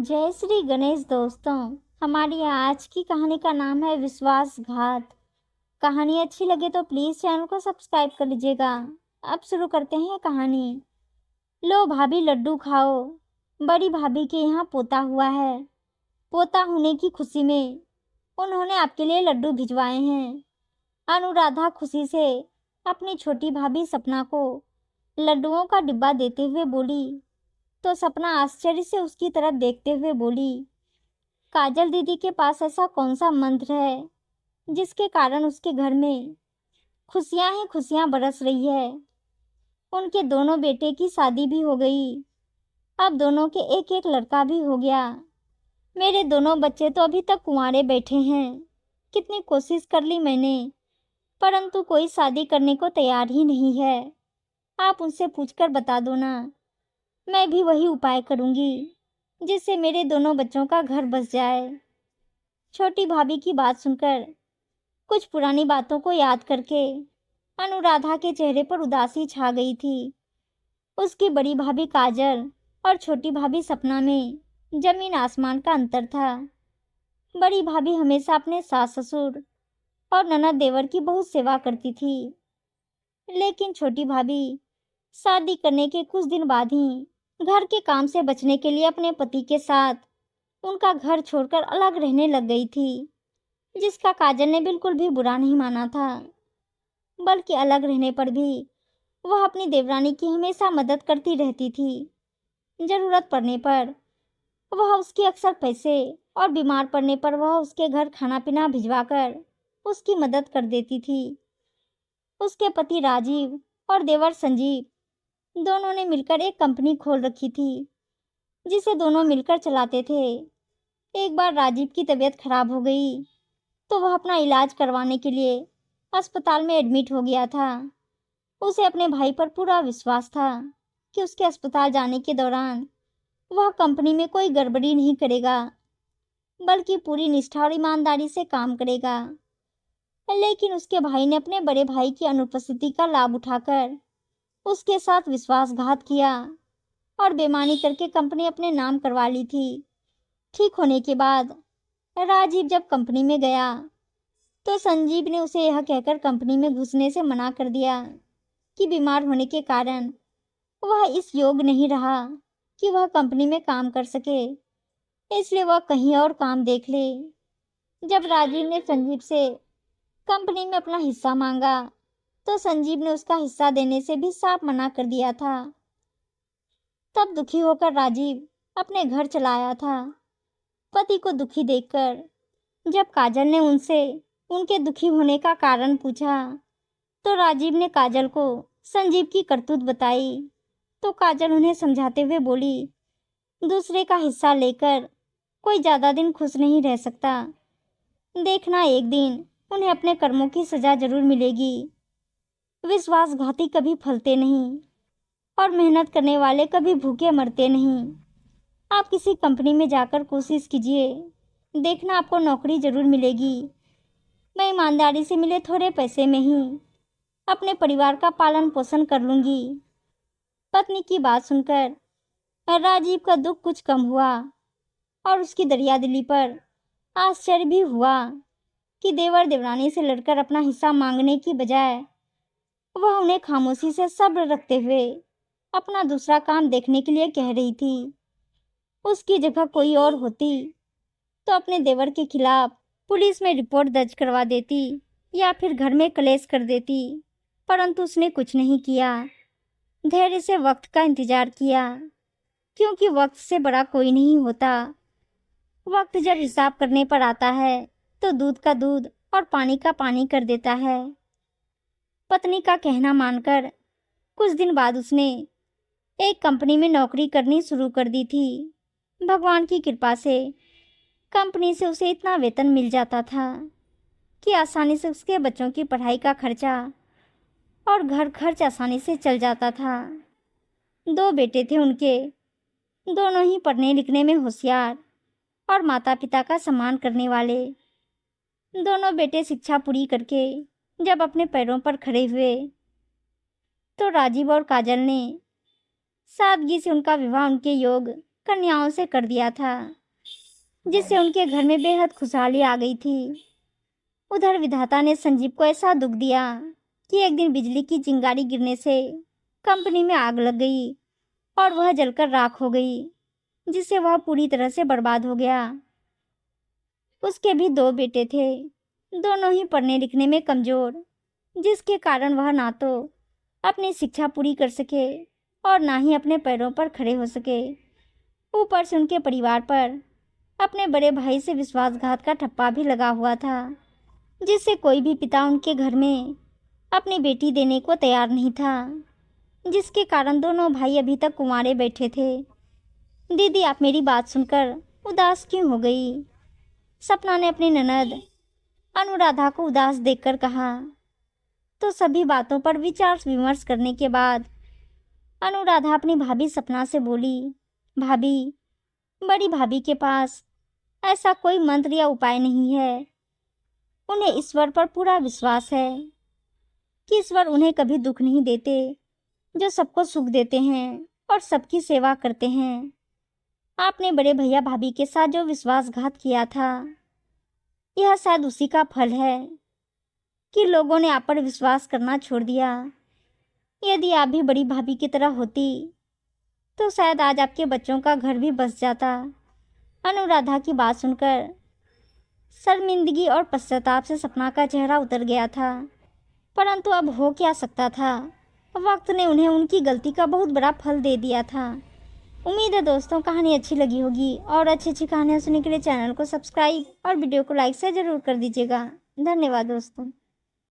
जय श्री गणेश दोस्तों। हमारी आज की कहानी का नाम है विश्वासघात। कहानी अच्छी लगे तो प्लीज चैनल को सब्सक्राइब कर लीजिएगा। अब शुरू करते हैं कहानी। लो भाभी लड्डू खाओ। बड़ी भाभी के यहाँ पोता हुआ है। पोता होने की खुशी में उन्होंने आपके लिए लड्डू भिजवाए हैं। अनुराधा खुशी से अपनी छोटी भाभी सपना को लड्डुओं का डिब्बा देते हुए बोली तो सपना आश्चर्य से उसकी तरफ देखते हुए बोली, काजल दीदी के पास ऐसा कौन सा मंत्र है जिसके कारण उसके घर में खुशियां ही खुशियां बरस रही है। उनके दोनों बेटे की शादी भी हो गई। अब दोनों के एक एक लड़का भी हो गया। मेरे दोनों बच्चे तो अभी तक कुंवारे बैठे हैं। कितनी कोशिश कर ली मैंने, परंतु कोई शादी करने को तैयार ही नहीं है। आप उनसे पूछकर बता दो ना। मैं भी वही उपाय करूंगी जिससे मेरे दोनों बच्चों का घर बस जाए। छोटी भाभी की बात सुनकर कुछ पुरानी बातों को याद करके अनुराधा के चेहरे पर उदासी छा गई थी। उसकी बड़ी भाभी काजल और छोटी भाभी सपना में जमीन आसमान का अंतर था। बड़ी भाभी हमेशा अपने सास ससुर और ननद देवर की बहुत सेवा करती थी, लेकिन छोटी भाभी शादी करने के कुछ दिन बाद ही घर के काम से बचने के लिए अपने पति के साथ उनका घर छोड़कर अलग रहने लग गई थी, जिसका काजल ने बिल्कुल भी बुरा नहीं माना था। बल्कि अलग रहने पर भी वह अपनी देवरानी की हमेशा मदद करती रहती थी। जरूरत पड़ने पर वह उसके अक्सर पैसे और बीमार पड़ने पर वह उसके घर खाना पीना भिजवाकर उसकी मदद कर देती थी। उसके पति राजीव और देवर संजीव दोनों ने मिलकर एक कंपनी खोल रखी थी, जिसे दोनों मिलकर चलाते थे। एक बार राजीव की तबीयत खराब हो गई तो वह अपना इलाज करवाने के लिए अस्पताल में एडमिट हो गया था। उसे अपने भाई पर पूरा विश्वास था कि उसके अस्पताल जाने के दौरान वह कंपनी में कोई गड़बड़ी नहीं करेगा, बल्कि पूरी निष्ठा और ईमानदारी से काम करेगा। लेकिन उसके भाई ने अपने बड़े भाई की अनुपस्थिति का लाभ उठाकर उसके साथ विश्वासघात किया और बेईमानी करके कंपनी अपने नाम करवा ली थी। ठीक होने के बाद राजीव जब कंपनी में गया तो संजीव ने उसे यह कहकर कंपनी में घुसने से मना कर दिया कि बीमार होने के कारण वह इस योग्य नहीं रहा कि वह कंपनी में काम कर सके, इसलिए वह कहीं और काम देख ले। जब राजीव ने संजीव से कंपनी में अपना हिस्सा मांगा तो संजीव ने उसका हिस्सा देने से भी साफ मना कर दिया था। तब दुखी होकर राजीव अपने घर चला आया था। पति को दुखी देखकर जब काजल ने उनसे उनके दुखी होने का कारण पूछा तो राजीव ने काजल को संजीव की करतूत बताई। तो काजल उन्हें समझाते हुए बोली, दूसरे का हिस्सा लेकर कोई ज़्यादा दिन खुश नहीं रह सकता। देखना एक दिन उन्हें अपने कर्मों की सजा जरूर मिलेगी। विश्वासघाती कभी फलते नहीं और मेहनत करने वाले कभी भूखे मरते नहीं। आप किसी कंपनी में जाकर कोशिश कीजिए, देखना आपको नौकरी जरूर मिलेगी। मैं ईमानदारी से मिले थोड़े पैसे में ही अपने परिवार का पालन पोषण कर लूँगी। पत्नी की बात सुनकर राजीव का दुख कुछ कम हुआ और उसकी दरियादिली पर आश्चर्य भी हुआ कि देवर देवरानी से लड़कर अपना हिस्सा मांगने की बजाय वह उन्हें खामोशी से सब्र रखते हुए अपना दूसरा काम देखने के लिए कह रही थी। उसकी जगह कोई और होती तो अपने देवर के खिलाफ पुलिस में रिपोर्ट दर्ज करवा देती या फिर घर में कलेश कर देती, परंतु उसने कुछ नहीं किया। धैर्य से वक्त का इंतजार किया, क्योंकि वक्त से बड़ा कोई नहीं होता। वक्त जब हिसाब करने पर आता है तो दूध का दूध और पानी का पानी कर देता है। पत्नी का कहना मानकर कुछ दिन बाद उसने एक कंपनी में नौकरी करनी शुरू कर दी थी। भगवान की कृपा से कंपनी से उसे इतना वेतन मिल जाता था कि आसानी से उसके बच्चों की पढ़ाई का खर्चा और घर खर्च आसानी से चल जाता था। 2 बेटे थे उनके, दोनों ही पढ़ने लिखने में होशियार और माता पिता का सम्मान करने वाले। दोनों बेटे शिक्षा पूरी करके जब अपने पैरों पर खड़े हुए तो राजीव और काजल ने सादगी से उनका विवाह उनके योग कन्याओं से कर दिया था, जिससे उनके घर में बेहद खुशहाली आ गई थी। उधर विधाता ने संजीव को ऐसा दुख दिया कि एक दिन बिजली की चिंगारी गिरने से कंपनी में आग लग गई और वह जलकर राख हो गई, जिससे वह पूरी तरह से बर्बाद हो गया। उसके भी 2 बेटे थे, दोनों ही पढ़ने लिखने में कमजोर, जिसके कारण वह ना तो अपनी शिक्षा पूरी कर सके और ना ही अपने पैरों पर खड़े हो सके। ऊपर से उनके परिवार पर अपने बड़े भाई से विश्वासघात का ठप्पा भी लगा हुआ था, जिससे कोई भी पिता उनके घर में अपनी बेटी देने को तैयार नहीं था, जिसके कारण दोनों भाई अभी तक कुंवारे बैठे थे। दीदी, आप मेरी बात सुनकर उदास क्यों हो गई? सपना ने अपनी ननद अनुराधा को उदास देखकर कहा। तो सभी बातों पर विचार विमर्श करने के बाद अनुराधा अपनी भाभी सपना से बोली, भाभी, बड़ी भाभी के पास ऐसा कोई मंत्र या उपाय नहीं है। उन्हें ईश्वर पर पूरा विश्वास है कि ईश्वर उन्हें कभी दुख नहीं देते, जो सबको सुख देते हैं और सबकी सेवा करते हैं। आपने बड़े भैया भाभी के साथ जो विश्वासघात किया था, यह शायद उसी का फल है कि लोगों ने आप पर विश्वास करना छोड़ दिया। यदि आप भी बड़ी भाभी की तरह होती तो शायद आज आपके बच्चों का घर भी बस जाता। अनुराधा की बात सुनकर शर्मिंदगी और पश्चाताप से सपना का चेहरा उतर गया था, परंतु अब हो क्या सकता था। वक्त ने उन्हें उनकी गलती का बहुत बड़ा फल दे दिया था। उम्मीद है दोस्तों कहानी अच्छी लगी होगी, और अच्छी अच्छी कहानियाँ सुनने के लिए चैनल को सब्सक्राइब और वीडियो को लाइक से ज़रूर कर दीजिएगा। धन्यवाद दोस्तों।